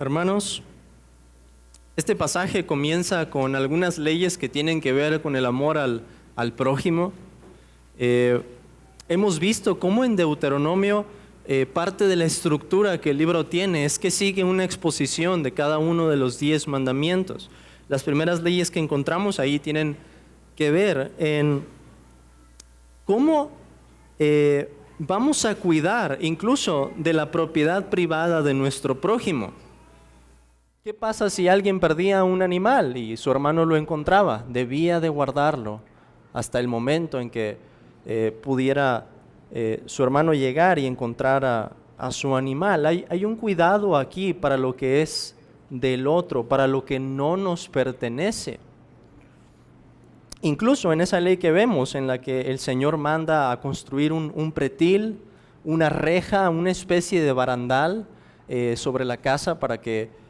Hermanos, este pasaje comienza con algunas leyes que tienen que ver con el amor al prójimo. Hemos visto cómo en Deuteronomio parte de la estructura que el libro tiene es que sigue una exposición de cada uno de los 10 mandamientos. Las primeras leyes que encontramos ahí tienen que ver en cómo vamos a cuidar incluso de la propiedad privada de nuestro prójimo. ¿Qué pasa si alguien perdía un animal y su hermano lo encontraba? Debía de guardarlo hasta el momento en que pudiera su hermano llegar y encontrar a su animal. Hay un cuidado aquí para lo que es del otro, para lo que no nos pertenece. Incluso en esa ley que vemos, en la que el Señor manda a construir un pretil, una reja, una especie de barandal sobre la casa para que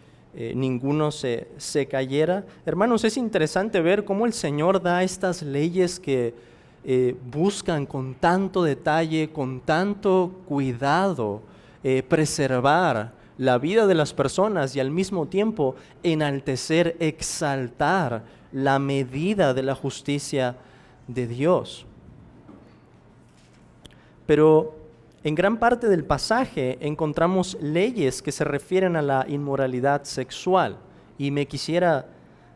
ninguno se cayera. Hermanos, es interesante ver cómo el Señor da estas leyes que buscan con tanto detalle, con tanto cuidado, preservar la vida de las personas y al mismo tiempo enaltecer, exaltar la medida de la justicia de Dios. Pero en gran parte del pasaje encontramos leyes que se refieren a la inmoralidad sexual y me quisiera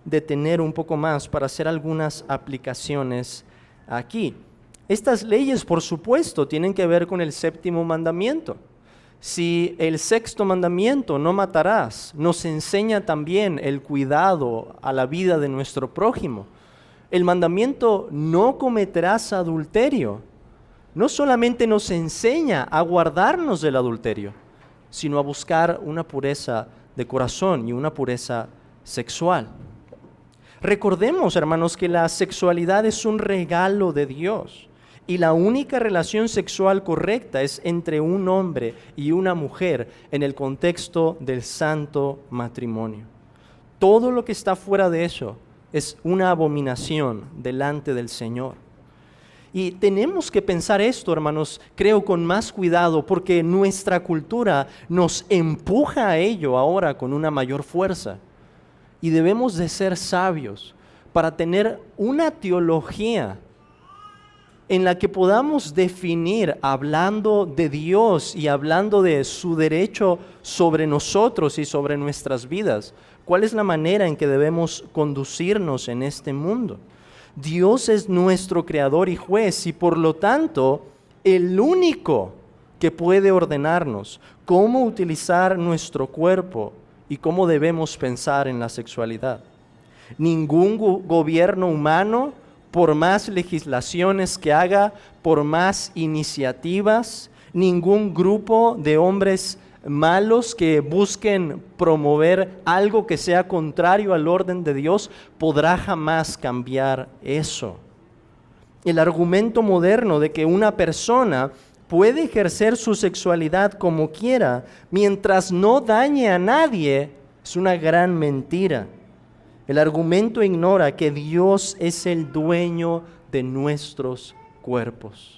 detener un poco más para hacer algunas aplicaciones aquí. Estas leyes, por supuesto, tienen que ver con el séptimo mandamiento. Si el sexto mandamiento, no matarás, nos enseña también el cuidado a la vida de nuestro prójimo. El mandamiento no cometerás adulterio no solamente nos enseña a guardarnos del adulterio, sino a buscar una pureza de corazón y una pureza sexual. Recordemos, hermanos, que la sexualidad es un regalo de Dios y la única relación sexual correcta es entre un hombre y una mujer en el contexto del santo matrimonio. Todo lo que está fuera de eso es una abominación delante del Señor. Y tenemos que pensar esto, hermanos, creo con más cuidado, porque nuestra cultura nos empuja a ello ahora con una mayor fuerza. Y debemos de ser sabios para tener una teología en la que podamos definir, hablando de Dios y hablando de su derecho sobre nosotros y sobre nuestras vidas, cuál es la manera en que debemos conducirnos en este mundo. Dios es nuestro creador y juez y por lo tanto el único que puede ordenarnos cómo utilizar nuestro cuerpo y cómo debemos pensar en la sexualidad. Ningún gobierno humano, por más legislaciones que haga, por más iniciativas, ningún grupo de hombres malos que busquen promover algo que sea contrario al orden de Dios, podrá jamás cambiar eso. El argumento moderno de que una persona puede ejercer su sexualidad como quiera mientras no dañe a nadie es una gran mentira. El argumento ignora que Dios es el dueño de nuestros cuerpos.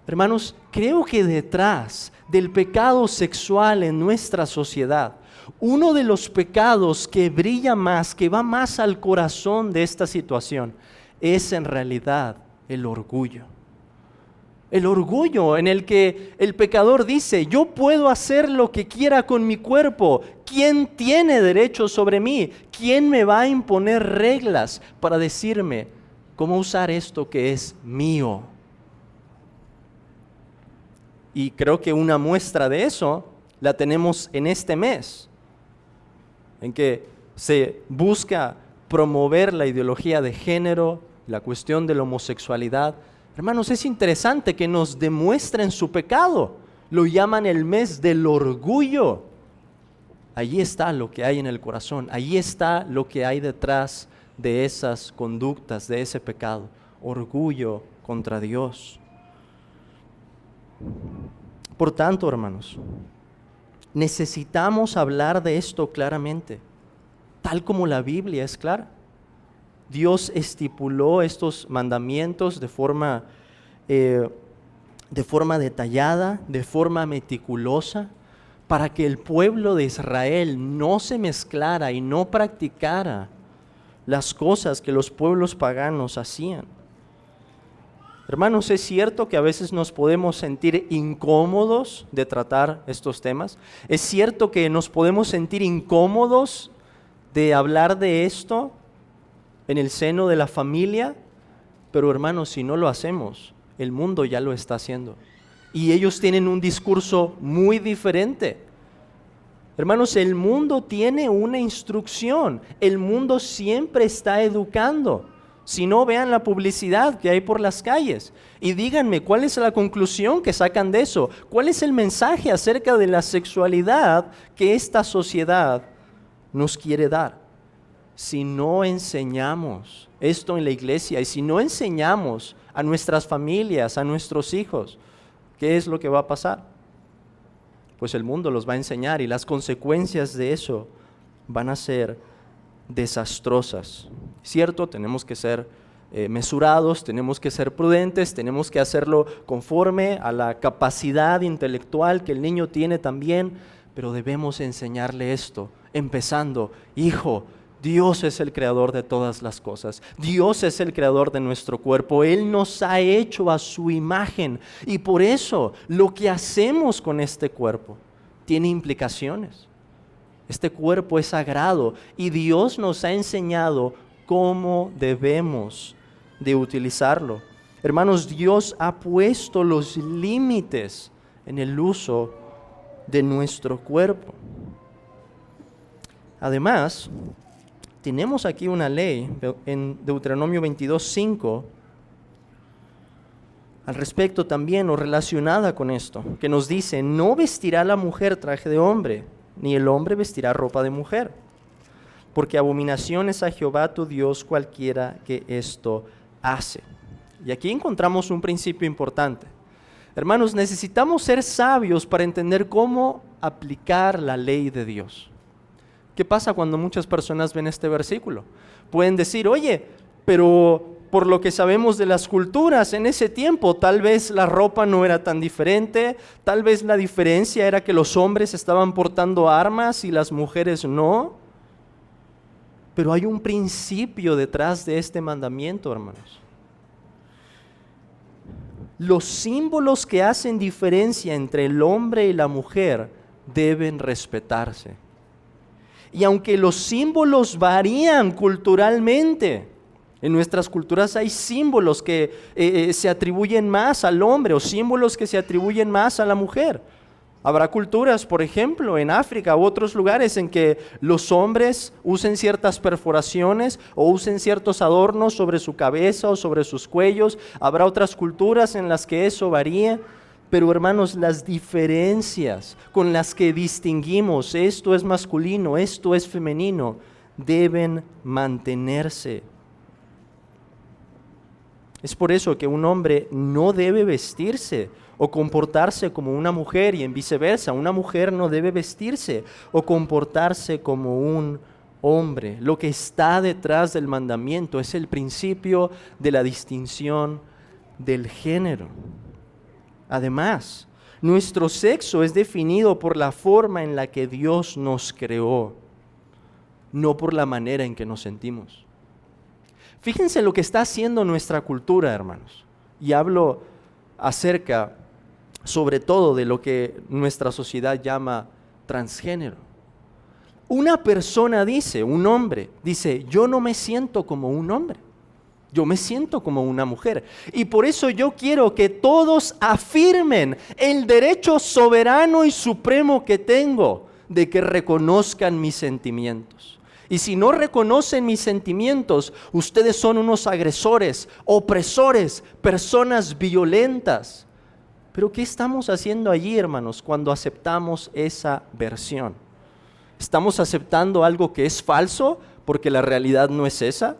Hermanos, creo que detrás del pecado sexual en nuestra sociedad, uno de los pecados que brilla más, que va más al corazón de esta situación, es en realidad el orgullo. El orgullo en el que el pecador dice, yo puedo hacer lo que quiera con mi cuerpo. ¿Quién tiene derecho sobre mí? ¿Quién me va a imponer reglas para decirme cómo usar esto que es mío? Y creo que una muestra de eso la tenemos en este mes, en que se busca promover la ideología de género, la cuestión de la homosexualidad. Hermanos, es interesante que nos demuestren su pecado. Lo llaman el mes del orgullo. Allí está lo que hay en el corazón, allí está lo que hay detrás de esas conductas, de ese pecado. Orgullo contra Dios. Por tanto, hermanos, necesitamos hablar de esto claramente, tal como la Biblia es clara. Dios estipuló estos mandamientos de forma detallada, de forma meticulosa, para que el pueblo de Israel no se mezclara y no practicara las cosas que los pueblos paganos hacían. Hermanos, es cierto que a veces nos podemos sentir incómodos de tratar estos temas. Es cierto que nos podemos sentir incómodos de hablar de esto en el seno de la familia, pero hermanos, si no lo hacemos, el mundo ya lo está haciendo. Y ellos tienen un discurso muy diferente. Hermanos, el mundo tiene una instrucción. El mundo siempre está educando. Si no, vean la publicidad que hay por las calles y díganme cuál es la conclusión que sacan de eso. ¿Cuál es el mensaje acerca de la sexualidad que esta sociedad nos quiere dar? Si no enseñamos esto en la iglesia y si no enseñamos a nuestras familias, a nuestros hijos, ¿qué es lo que va a pasar? Pues el mundo los va a enseñar y las consecuencias de eso van a ser desastrosas. Cierto, tenemos que ser mesurados, tenemos que ser prudentes, tenemos que hacerlo conforme a la capacidad intelectual que el niño tiene también, pero debemos enseñarle esto, empezando, hijo, Dios es el creador de todas las cosas. Dios es el creador de nuestro cuerpo. Él nos ha hecho a su imagen y por eso lo que hacemos con este cuerpo tiene implicaciones. Este cuerpo es sagrado y Dios nos ha enseñado cómo debemos de utilizarlo. Hermanos, Dios ha puesto los límites en el uso de nuestro cuerpo. Además, tenemos aquí una ley en Deuteronomio 22:5 al respecto también o relacionada con esto, que nos dice, no vestirá la mujer traje de hombre, ni el hombre vestirá ropa de mujer, porque abominación es a Jehová tu Dios cualquiera que esto hace. Y aquí encontramos un principio importante. Hermanos, necesitamos ser sabios para entender cómo aplicar la ley de Dios. ¿Qué pasa cuando muchas personas ven este versículo? Pueden decir, oye, pero por lo que sabemos de las culturas en ese tiempo, tal vez la ropa no era tan diferente, tal vez la diferencia era que los hombres estaban portando armas y las mujeres no. Pero hay un principio detrás de este mandamiento, hermanos. Los símbolos que hacen diferencia entre el hombre y la mujer deben respetarse. Y aunque los símbolos varían culturalmente, en nuestras culturas hay símbolos que se atribuyen más al hombre o símbolos que se atribuyen más a la mujer. Habrá culturas, por ejemplo, en África u otros lugares en que los hombres usen ciertas perforaciones o usen ciertos adornos sobre su cabeza o sobre sus cuellos. Habrá otras culturas en las que eso varía. Pero hermanos, las diferencias con las que distinguimos esto es masculino, esto es femenino, deben mantenerse. Es por eso que un hombre no debe vestirse o comportarse como una mujer y en viceversa, una mujer no debe vestirse o comportarse como un hombre. Lo que está detrás del mandamiento es el principio de la distinción del género. Además, nuestro sexo es definido por la forma en la que Dios nos creó, no por la manera en que nos sentimos. Fíjense lo que está haciendo nuestra cultura, hermanos. Y hablo acerca, sobre todo, de lo que nuestra sociedad llama transgénero. Una persona dice, un hombre, dice, yo no me siento como un hombre. Yo me siento como una mujer y por eso yo quiero que todos afirmen el derecho soberano y supremo que tengo de que reconozcan mis sentimientos. Y si no reconocen mis sentimientos, ustedes son unos agresores, opresores, personas violentas. Pero ¿qué estamos haciendo allí, hermanos, cuando aceptamos esa versión? ¿Estamos aceptando algo que es falso porque la realidad no es esa?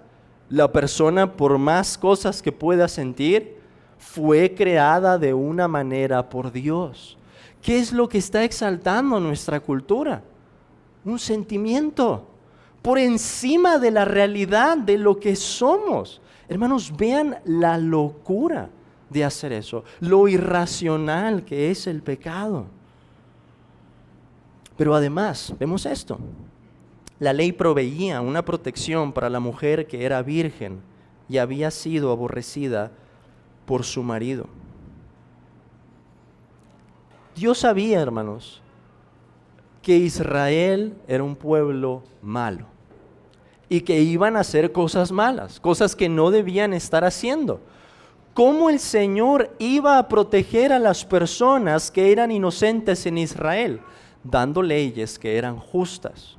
La persona, por más cosas que pueda sentir, fue creada de una manera por Dios. ¿Qué es lo que está exaltando nuestra cultura? Un sentimiento por encima de la realidad de lo que somos. Hermanos, vean la locura de hacer eso, lo irracional que es el pecado. Pero además, vemos esto. La ley proveía una protección para la mujer que era virgen y había sido aborrecida por su marido. Dios sabía, hermanos, que Israel era un pueblo malo y que iban a hacer cosas malas, cosas que no debían estar haciendo. ¿Cómo el Señor iba a proteger a las personas que eran inocentes en Israel? Dando leyes que eran justas.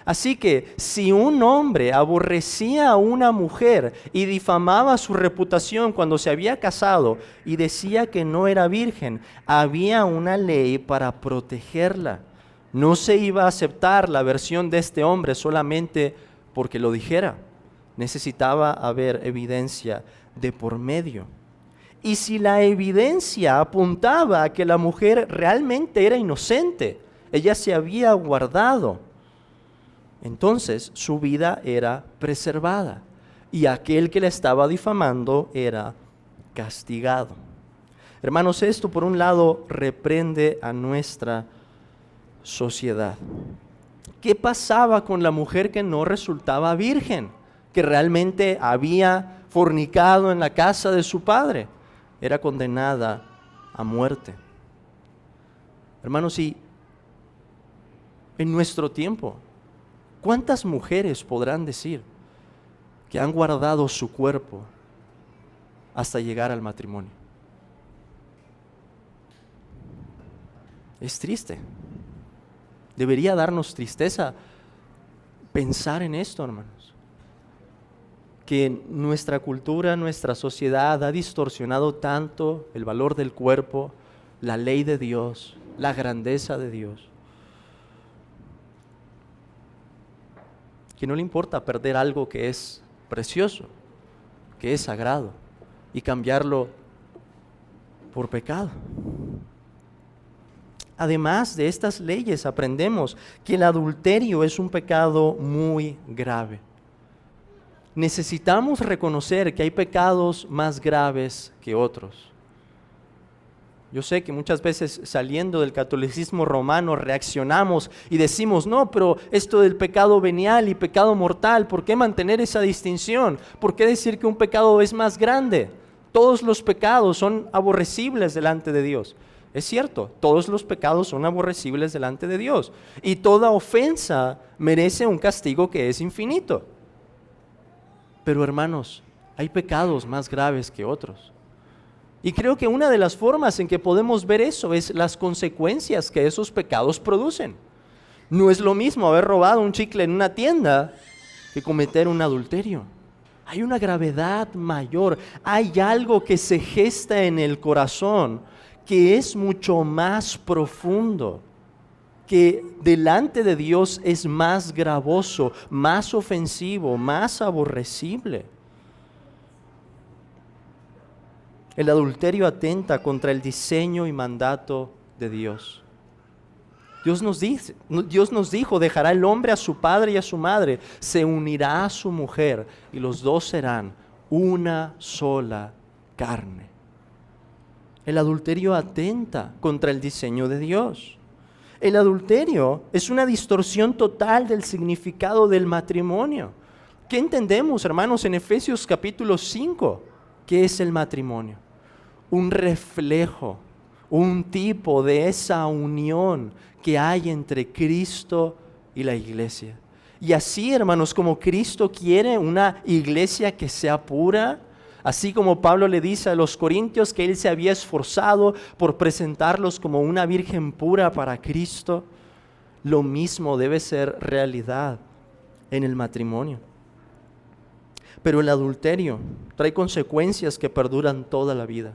Así que si un hombre aborrecía a una mujer y difamaba su reputación cuando se había casado y decía que no era virgen, había una ley para protegerla. No se iba a aceptar la versión de este hombre solamente porque lo dijera. Necesitaba haber evidencia de por medio. Y si la evidencia apuntaba a que la mujer realmente era inocente, ella se había guardado, entonces su vida era preservada y aquel que la estaba difamando era castigado. Hermanos, esto por un lado reprende a nuestra sociedad. ¿Qué pasaba con la mujer que no resultaba virgen, que realmente había fornicado en la casa de su padre? Era condenada a muerte. Hermanos, y en nuestro tiempo, ¿cuántas mujeres podrán decir que han guardado su cuerpo hasta llegar al matrimonio? Es triste. Debería darnos tristeza pensar en esto, hermanos. Que nuestra cultura, nuestra sociedad ha distorsionado tanto el valor del cuerpo, la ley de Dios, la grandeza de Dios, que no le importa perder algo que es precioso, que es sagrado, y cambiarlo por pecado. Además de estas leyes, aprendemos que el adulterio es un pecado muy grave. Necesitamos reconocer que hay pecados más graves que otros. Yo sé que muchas veces saliendo del catolicismo romano reaccionamos y decimos, no, pero esto del pecado venial y pecado mortal, ¿por qué mantener esa distinción? ¿Por qué decir que un pecado es más grande? Todos los pecados son aborrecibles delante de Dios. Es cierto, todos los pecados son aborrecibles delante de Dios y toda ofensa merece un castigo que es infinito. Pero hermanos, hay pecados más graves que otros. Y creo que una de las formas en que podemos ver eso es las consecuencias que esos pecados producen. No es lo mismo haber robado un chicle en una tienda que cometer un adulterio. Hay una gravedad mayor, hay algo que se gesta en el corazón que es mucho más profundo, que delante de Dios es más gravoso, más ofensivo, más aborrecible. El adulterio atenta contra el diseño y mandato de Dios. Dios nos dijo, dejará el hombre a su padre y a su madre, se unirá a su mujer y los dos serán una sola carne. El adulterio atenta contra el diseño de Dios. El adulterio es una distorsión total del significado del matrimonio. ¿Qué entendemos, hermanos, en Efesios capítulo 5? ¿Qué es el matrimonio? Un reflejo, un tipo de esa unión que hay entre Cristo y la iglesia. Y así, hermanos, como Cristo quiere una iglesia que sea pura, así como Pablo le dice a los corintios que él se había esforzado por presentarlos como una virgen pura para Cristo, lo mismo debe ser realidad en el matrimonio. Pero el adulterio trae consecuencias que perduran toda la vida.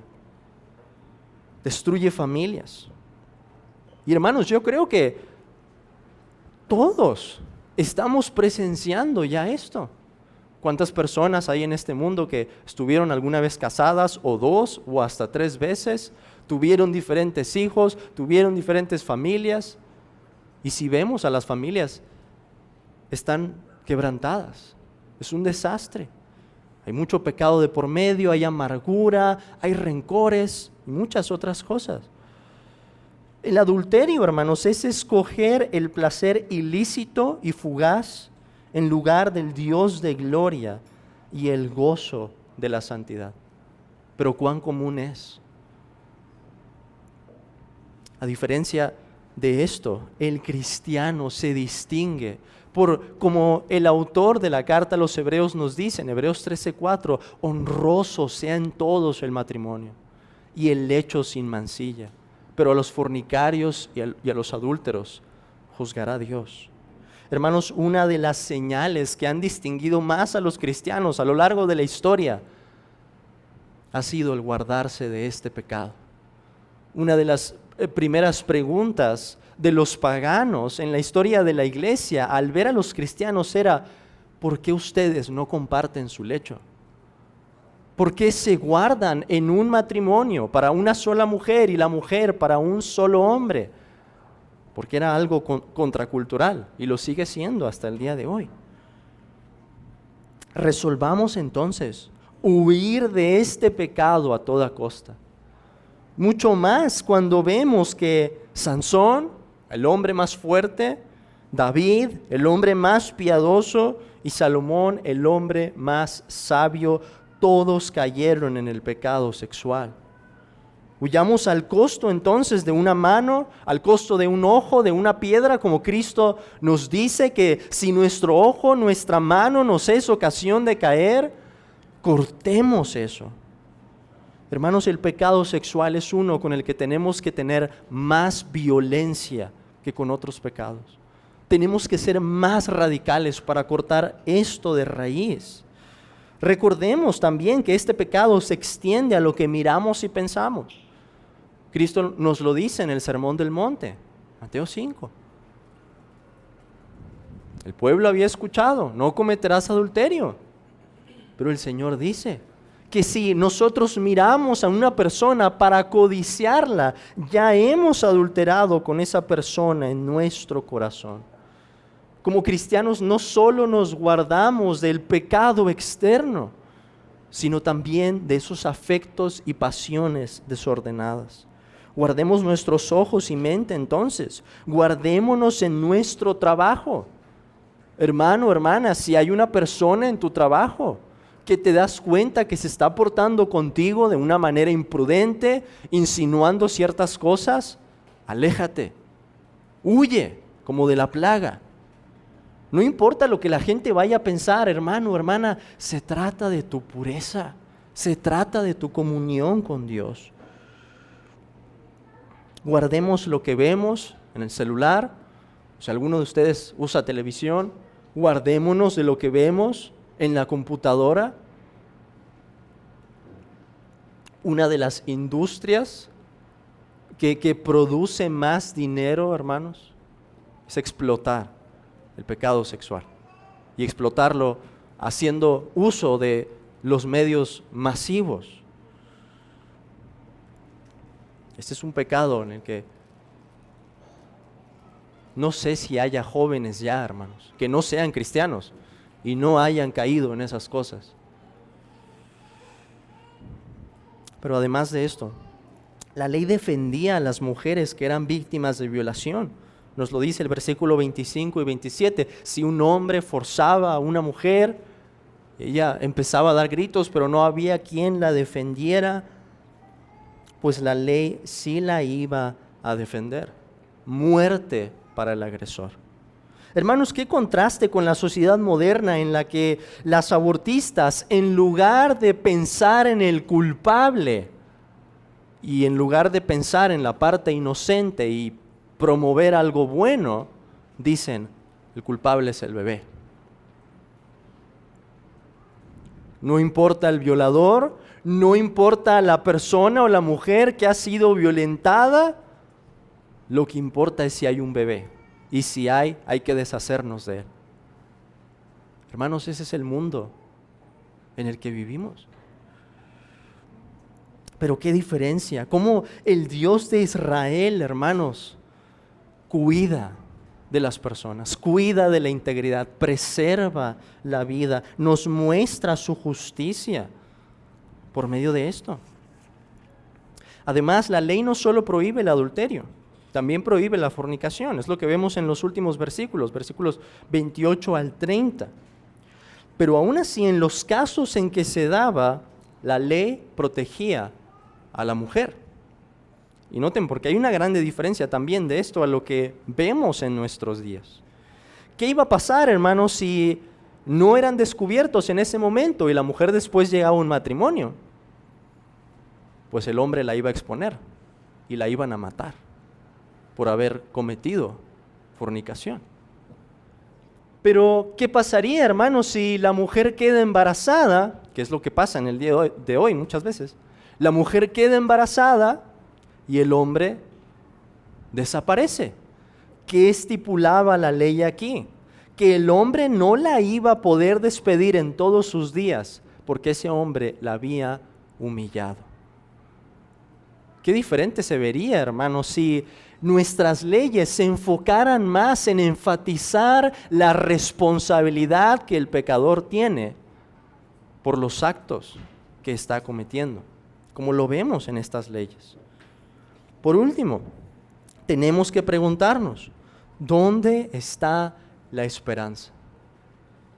Destruye familias. Y hermanos, yo creo que todos estamos presenciando ya esto. ¿Cuántas personas hay en este mundo que estuvieron alguna vez casadas o 2 o hasta 3 veces? Tuvieron diferentes hijos, tuvieron diferentes familias. Y si vemos a las familias, están quebrantadas. Es un desastre. Hay mucho pecado de por medio, hay amargura, hay rencores y muchas otras cosas. El adulterio, hermanos, es escoger el placer ilícito y fugaz en lugar del Dios de gloria y el gozo de la santidad. Pero cuán común es. A diferencia de esto, el cristiano se distingue por, como el autor de la carta a los Hebreos nos dice en Hebreos 13:4, honroso sea en todos el matrimonio y el lecho sin mancilla, pero a los fornicarios y a los adúlteros juzgará Dios. Hermanos, una de las señales que han distinguido más a los cristianos a lo largo de la historia ha sido el guardarse de este pecado. Una de las primeras preguntas de los paganos en la historia de la iglesia al ver a los cristianos era: ¿por qué ustedes no comparten su lecho? ¿Por qué se guardan en un matrimonio para una sola mujer y la mujer para un solo hombre? Porque era algo contracultural y lo sigue siendo hasta el día de hoy. Resolvamos entonces huir de este pecado a toda costa. Mucho más cuando vemos que Sansón, el hombre más fuerte, David, el hombre más piadoso, y Salomón, el hombre más sabio, todos cayeron en el pecado sexual. Huyamos al costo entonces de una mano, al costo de un ojo, de una piedra, como Cristo nos dice que si nuestro ojo, nuestra mano nos es ocasión de caer, cortemos eso. Hermanos, el pecado sexual es uno con el que tenemos que tener más violencia que con otros pecados. Tenemos que ser más radicales para cortar esto de raíz. Recordemos también que este pecado se extiende a lo que miramos y pensamos. Cristo nos lo dice en el Sermón del Monte, Mateo 5. El pueblo había escuchado: no cometerás adulterio. Pero el Señor dice que si nosotros miramos a una persona para codiciarla, ya hemos adulterado con esa persona en nuestro corazón. Como cristianos no solo nos guardamos del pecado externo, sino también de esos afectos y pasiones desordenadas. Guardemos nuestros ojos y mente entonces, guardémonos en nuestro trabajo. Hermano, hermana, si hay una persona en tu trabajo que te das cuenta que se está portando contigo de una manera imprudente, insinuando ciertas cosas, aléjate, huye como de la plaga. No importa lo que la gente vaya a pensar, hermano, hermana, se trata de tu pureza, se trata de tu comunión con Dios. Guardemos lo que vemos en el celular. Si alguno de ustedes usa televisión, guardémonos de lo que vemos en la computadora. Una de las industrias que produce más dinero, hermanos, es explotar el pecado sexual y explotarlo haciendo uso de los medios masivos. Este es un pecado en el que no sé si haya jóvenes ya, hermanos, que no sean cristianos y no hayan caído en esas cosas. Pero además de esto, la ley defendía a las mujeres que eran víctimas de violación. Nos lo dice el versículo 25 y 27. Si un hombre forzaba a una mujer, ella empezaba a dar gritos, pero no había quien la defendiera, pues la ley sí la iba a defender. Muerte para el agresor. Hermanos, qué contraste con la sociedad moderna en la que las abortistas, en lugar de pensar en el culpable y en lugar de pensar en la parte inocente y promover algo bueno, dicen: el culpable es el bebé. No importa el violador, no importa la persona o la mujer que ha sido violentada, lo que importa es si hay un bebé. Y si hay que deshacernos de él. Hermanos, ese es el mundo en el que vivimos. Pero qué diferencia, cómo el Dios de Israel, hermanos, cuida de las personas, cuida de la integridad, preserva la vida, nos muestra su justicia por medio de esto. Además, la ley no solo prohíbe el adulterio, También prohíbe la fornicación. Es lo que vemos en los últimos versículos 28 al 30. Pero aún así, en los casos en que se daba, la ley protegía a la mujer. Y noten, porque hay una grande diferencia también de esto a lo que vemos en nuestros días. ¿Qué iba a pasar, hermanos, si no eran descubiertos en ese momento y la mujer después llegaba a un matrimonio? Pues el hombre la iba a exponer y la iban a matar por haber cometido fornicación. Pero, ¿qué pasaría, hermanos, si la mujer queda embarazada? Que es lo que pasa en el día de hoy muchas veces. La mujer queda embarazada y el hombre desaparece. ¿Qué estipulaba la ley aquí? Que el hombre no la iba a poder despedir en todos sus días, porque ese hombre la había humillado. Qué diferente se vería, hermanos, si nuestras leyes se enfocaran más en enfatizar la responsabilidad que el pecador tiene por los actos que está cometiendo, como lo vemos en estas leyes. Por último, tenemos que preguntarnos, ¿dónde está la esperanza?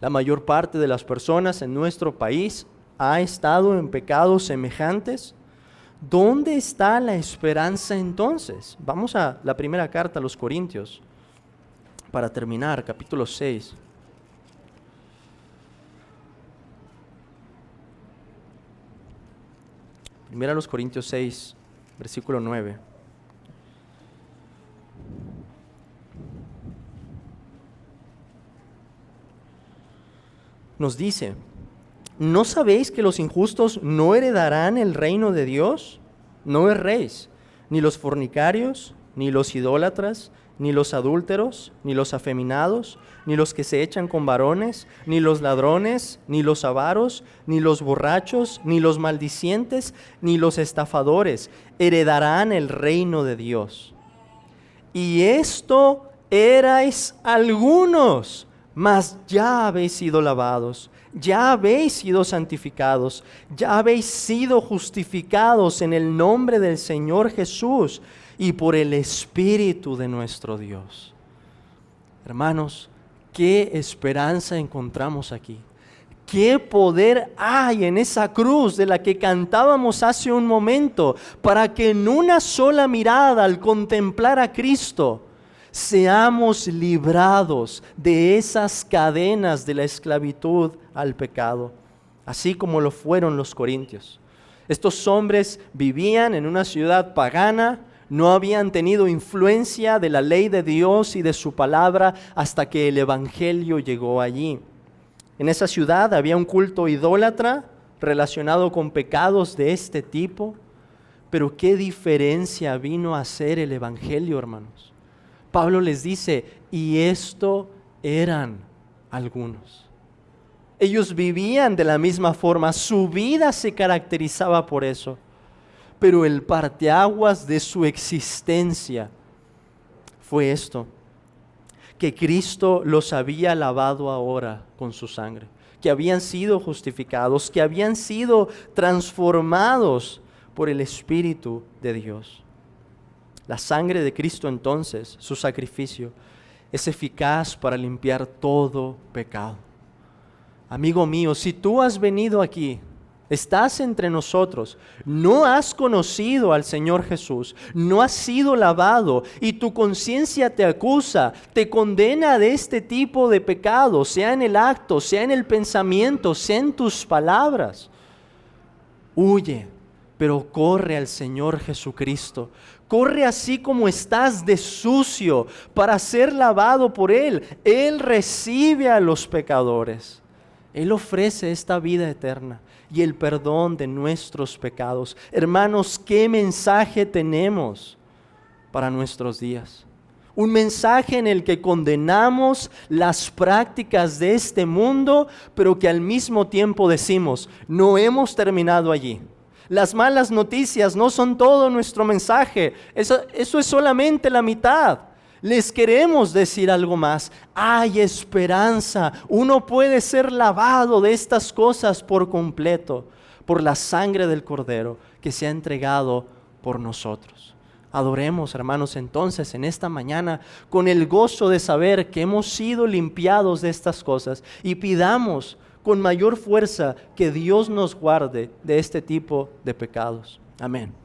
La mayor parte de las personas en nuestro país ha estado en pecados semejantes. ¿Dónde está la esperanza entonces? Vamos a la primera carta a los Corintios, para terminar, capítulo 6. Primera a los Corintios 6, versículo 9. Nos dice: ¿no sabéis que los injustos no heredarán el reino de Dios? No erréis, ni los fornicarios, ni los idólatras, ni los adúlteros, ni los afeminados, ni los que se echan con varones, ni los ladrones, ni los avaros, ni los borrachos, ni los maldicientes, ni los estafadores heredarán el reino de Dios. Y esto erais algunos, mas ya habéis sido lavados, ya habéis sido santificados, ya habéis sido justificados en el nombre del Señor Jesús y por el Espíritu de nuestro Dios. Hermanos, qué esperanza encontramos aquí. Qué poder hay en esa cruz de la que cantábamos hace un momento, para que en una sola mirada, al contemplar a Cristo, seamos librados de esas cadenas de la esclavitud al pecado, así como lo fueron los corintios. Estos hombres vivían en una ciudad pagana, no habían tenido influencia de la ley de Dios y de su palabra hasta que el evangelio llegó allí. En esa ciudad había un culto idólatra relacionado con pecados de este tipo, pero ¿qué diferencia vino a hacer el evangelio, hermanos? Pablo les dice, y esto eran algunos. Ellos vivían de la misma forma, su vida se caracterizaba por eso, pero el parteaguas de su existencia fue esto, que Cristo los había lavado ahora con su sangre, que habían sido justificados, que habían sido transformados por el Espíritu de Dios. La sangre de Cristo entonces, su sacrificio, es eficaz para limpiar todo pecado. Amigo mío, si tú has venido aquí, estás entre nosotros, no has conocido al Señor Jesús, no has sido lavado y tu conciencia te acusa, te condena de este tipo de pecado, sea en el acto, sea en el pensamiento, sea en tus palabras, huye, pero corre al Señor Jesucristo. Corre así como estás de sucio para ser lavado por Él. Él recibe a los pecadores. Él ofrece esta vida eterna y el perdón de nuestros pecados. Hermanos, ¿qué mensaje tenemos para nuestros días? Un mensaje en el que condenamos las prácticas de este mundo, pero que al mismo tiempo decimos, no hemos terminado allí. Las malas noticias no son todo nuestro mensaje, eso es solamente la mitad. Les queremos decir algo más. Hay esperanza, uno puede ser lavado de estas cosas por completo, por la sangre del Cordero que se ha entregado por nosotros. Adoremos, hermanos, entonces en esta mañana con el gozo de saber que hemos sido limpiados de estas cosas y pidamos con mayor fuerza que Dios nos guarde de este tipo de pecados. Amén.